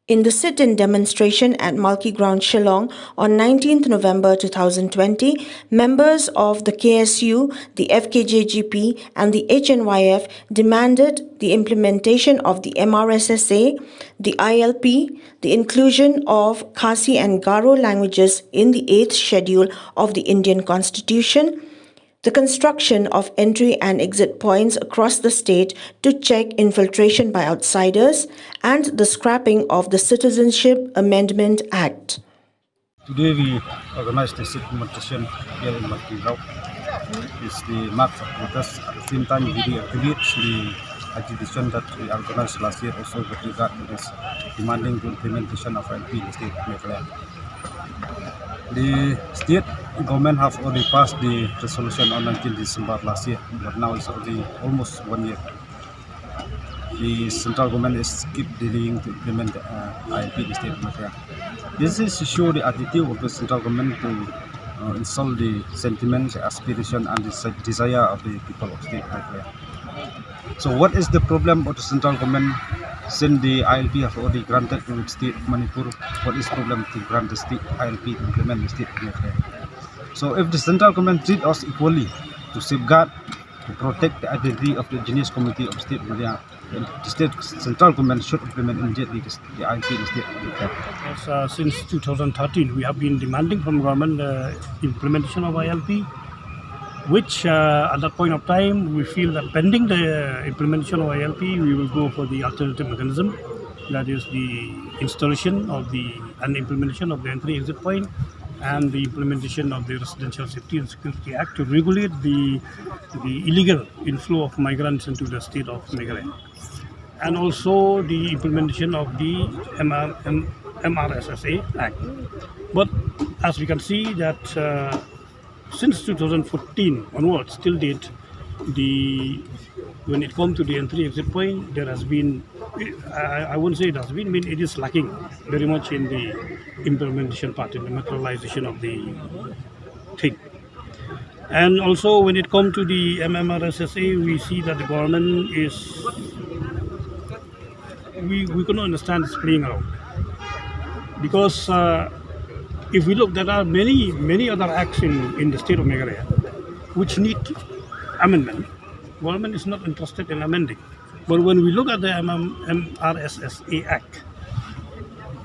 In the sit-in demonstration at Malki Ground, Shillong on 19th November 2020, members of the KSU, the FKJGP and the HNYF demanded the implementation of the MRSSA, the ILP, the inclusion of Khasi and Garo languages in the 8th schedule of the Indian Constitution, the construction of entry and exit points across the state to check infiltration by outsiders, and the scrapping of the Citizenship Amendment Act. Today we organized a sit-in demonstration here in Meghalaya. It's the march of protest. At the same time, we acknowledge the agitation that we organized last year also with regard to this demanding the implementation of ILP in the state of Meghalaya. The state government have already passed the resolution on 19 December last year, but now it's already almost 1 year. The central government is keep delaying to implement the ILP in the state of Meghalaya. This is to show the attitude of the central government to insult the sentiments, aspiration, and the desire of the people of state of Meghalaya. So, what is the problem of the central government? Since the ILP have already granted to the state of Manipur, what is the problem to grant the state ILP to implement the state of Meghalaya? So, if the central government treat us equally to safeguard, to protect the identity of the indigenous community of the state of Meghalaya, the central government should implement immediately the ILP in the state of Meghalaya. Yes, since 2013, we have been demanding from government implementation of ILP, which at that point of time we feel that pending the implementation of ILP, we will go for the alternative mechanism, that is the installation of and implementation of the entry-exit point and the implementation of the Residential Safety and Security Act to regulate the illegal inflow of migrants into the state of Meghalaya, and also the implementation of the MRSSA Act. But as we can see that since 2014 onwards, till date, when it comes to the entry-exit point, there has been, I won't say it has been, it is lacking very much in the implementation part, in the materialization of the thing. And also when it comes to the MRSSA, we see that the government is, we cannot understand it's playing around. Because if we look, there are many other acts in the state of Meghalaya which need amendment. Government is not interested in amending. But when we look at the MRSSA Act,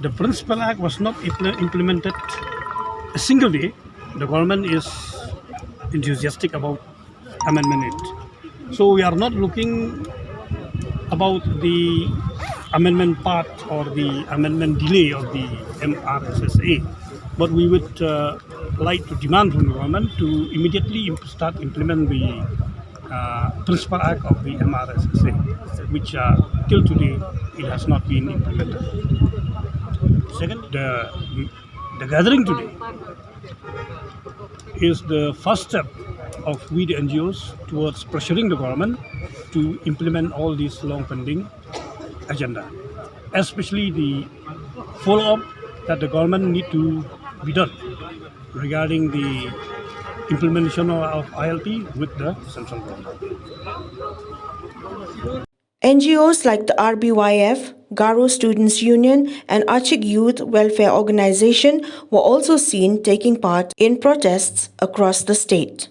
the principal act was not implemented a single day. The government is enthusiastic about amendment it. So we are not looking about the amendment part or the amendment delay of the MRSSA. But we would like to demand from the government to immediately start implement the principal act of the MRSSA, which till today it has not been implemented. Second, the gathering today is the first step of we the NGOs towards pressuring the government to implement all these long pending agenda, especially the follow-up that the government need to be done regarding the implementation of ILP with the central government. NGOs like the RBYF, Garo Students Union and Achik Youth Welfare Organization were also seen taking part in protests across the state.